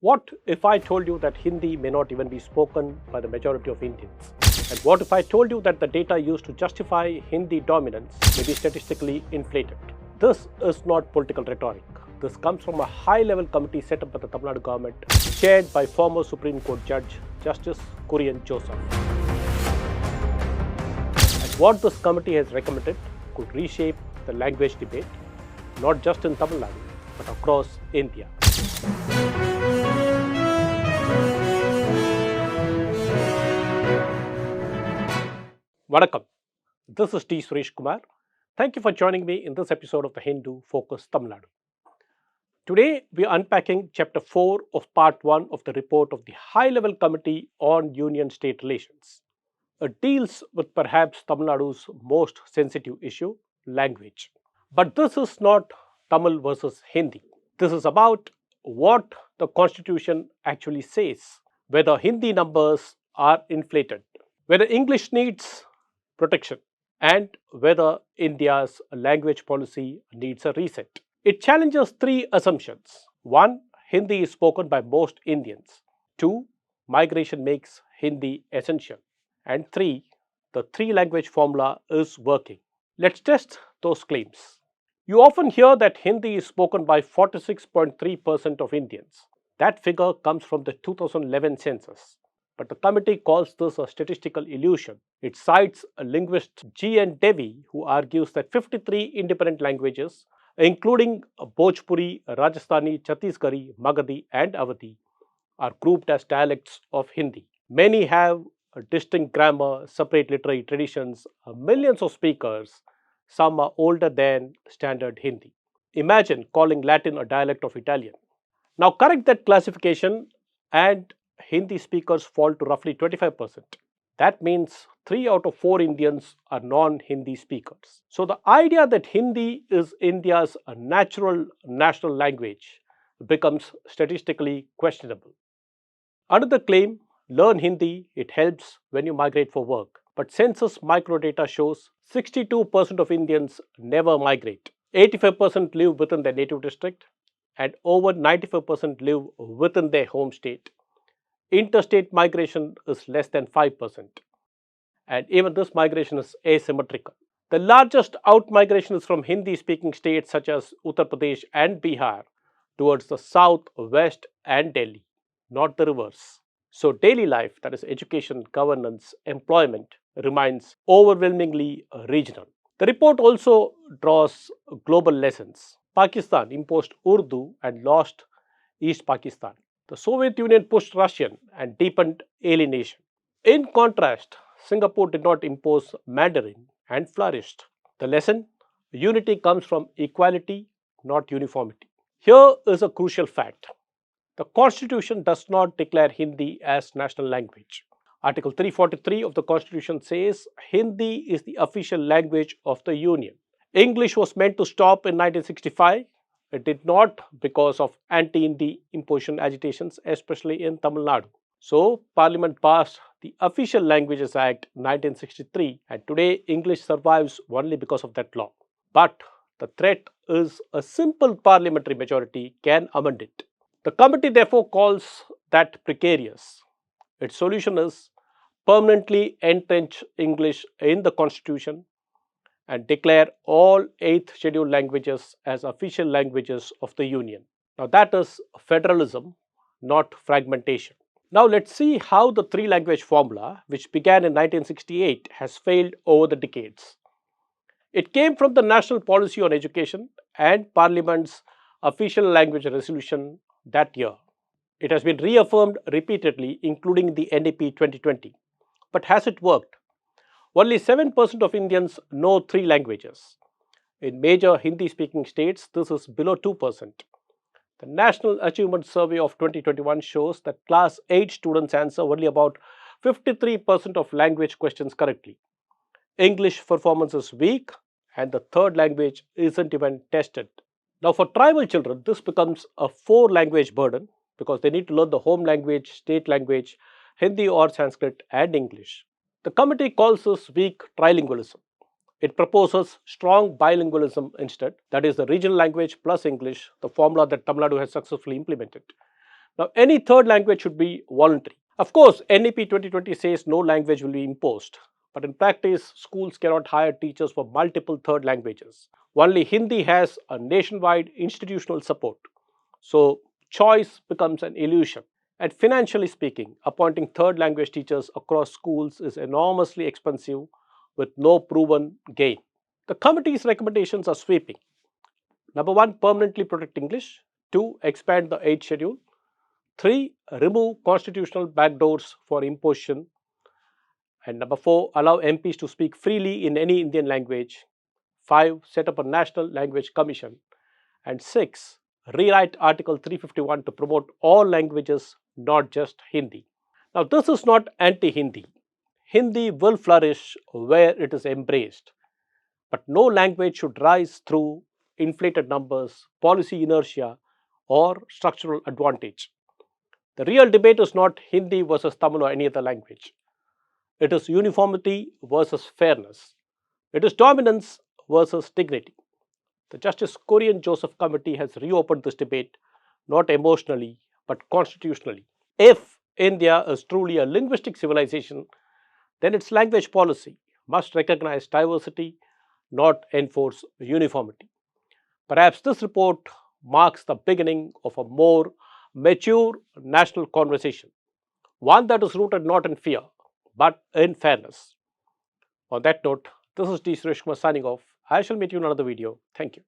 What if I told you that Hindi may not even be spoken by the majority of Indians? And what if I told you that the data used to justify Hindi dominance may be statistically inflated? This is not political rhetoric. This comes from a high-level committee set up by the Tamil Nadu government, chaired by former Supreme Court Judge Justice Kurian Joseph. And what this committee has recommended could reshape the language debate, not just in Tamil Nadu, but across India. Vanakkam. This is T. Suresh Kumar. Thank you for joining me in this episode of the Hindu Focus Tamil Nadu. Today, we are unpacking Chapter 4 of Part 1 of the report of the High-Level Committee on Union-State Relations. It deals with perhaps Tamil Nadu's most sensitive issue, language. But this is not Tamil versus Hindi. This is about what the Constitution actually says, whether Hindi numbers are inflated, whether English needs protection, and whether India's language policy needs a reset. It challenges three assumptions. 1. Hindi is spoken by most Indians. 2. Migration makes Hindi essential. And 3. The three-language formula is working. Let's test those claims. You often hear that Hindi is spoken by 46.3% of Indians. That figure comes from the 2011 census. But the committee calls this a statistical illusion. It cites a linguist G. N. Devi, who argues that 53 independent languages, including Bhojpuri, Rajasthani, Chhattisgarhi, Magadhi, and Awadhi, are grouped as dialects of Hindi. Many have a distinct grammar, separate literary traditions, millions of speakers. Some are older than standard Hindi. Imagine calling Latin a dialect of Italian. Now correct that classification and Hindi speakers fall to roughly 25%. That means 3 out of 4 Indians are non-Hindi speakers. So the idea that Hindi is India's natural national language becomes statistically questionable. Another claim, learn Hindi, it helps when you migrate for work. But census microdata shows 62% of Indians never migrate. 85% live within their native district and over 95% live within their home state. Interstate migration is less than 5%. And even this migration is asymmetrical. The largest out-migration is from Hindi-speaking states such as Uttar Pradesh and Bihar towards the south, west and Delhi, not the reverse. So daily life, that is education, governance, employment, remains overwhelmingly regional. The report also draws global lessons. Pakistan imposed Urdu and lost East Pakistan. The Soviet Union pushed Russian and deepened alienation. In contrast, Singapore did not impose Mandarin and flourished. The lesson? Unity comes from equality, not uniformity. Here is a crucial fact. The Constitution does not declare Hindi as national language. Article 343 of the Constitution says Hindi is the official language of the Union. English was meant to stop in 1965. It did not because of anti-Hindi imposition agitations, especially in Tamil Nadu. So, Parliament passed the Official Languages Act 1963 and today English survives only because of that law. But the threat is a simple parliamentary majority can amend it. The committee therefore calls that precarious. Its solution is permanently entrench English in the Constitution and declare all 8th scheduled languages as official languages of the Union. Now that is federalism, not fragmentation. Now let's see how the three-language formula, which began in 1968, has failed over the decades. It came from the National Policy on Education and Parliament's official language resolution that year. It has been reaffirmed repeatedly, including the NDP 2020. But has it worked? Only 7% of Indians know 3 languages. In major Hindi-speaking states, this is below 2%. The National Achievement Survey of 2021 shows that Class 8 students answer only about 53% of language questions correctly. English performance is weak and the third language isn't even tested. Now for tribal children, this becomes a 4-language burden because they need to learn the home language, state language, Hindi or Sanskrit and English. The committee calls this weak trilingualism. It proposes strong bilingualism instead, that is the regional language plus English, the formula that Tamil Nadu has successfully implemented. Now, any third language should be voluntary. Of course, NEP 2020 says no language will be imposed, but in practice, schools cannot hire teachers for multiple third languages. Only Hindi has a nationwide institutional support, so choice becomes an illusion. And financially speaking, appointing third language teachers across schools is enormously expensive with no proven gain. The committee's recommendations are sweeping. Number one, permanently protect English. Two, expand the age schedule. Three, remove constitutional backdoors for imposition. And number four, allow MPs to speak freely in any Indian language. Five, set up a national language commission. And six, rewrite Article 351 to promote all languages, not just Hindi. Now, this is not anti Hindi. Hindi will flourish where it is embraced, but no language should rise through inflated numbers, policy inertia, or structural advantage. The real debate is not Hindi versus Tamil or any other language. It is uniformity versus fairness. It is dominance versus dignity. The Justice Korean Joseph Committee has reopened this debate not emotionally but constitutionally. If India is truly a linguistic civilization, then its language policy must recognize diversity, not enforce uniformity. Perhaps this report marks the beginning of a more mature national conversation, one that is rooted not in fear but in fairness. On that note, this is D. Suresh Kumar signing off. I shall meet you in another video. Thank you.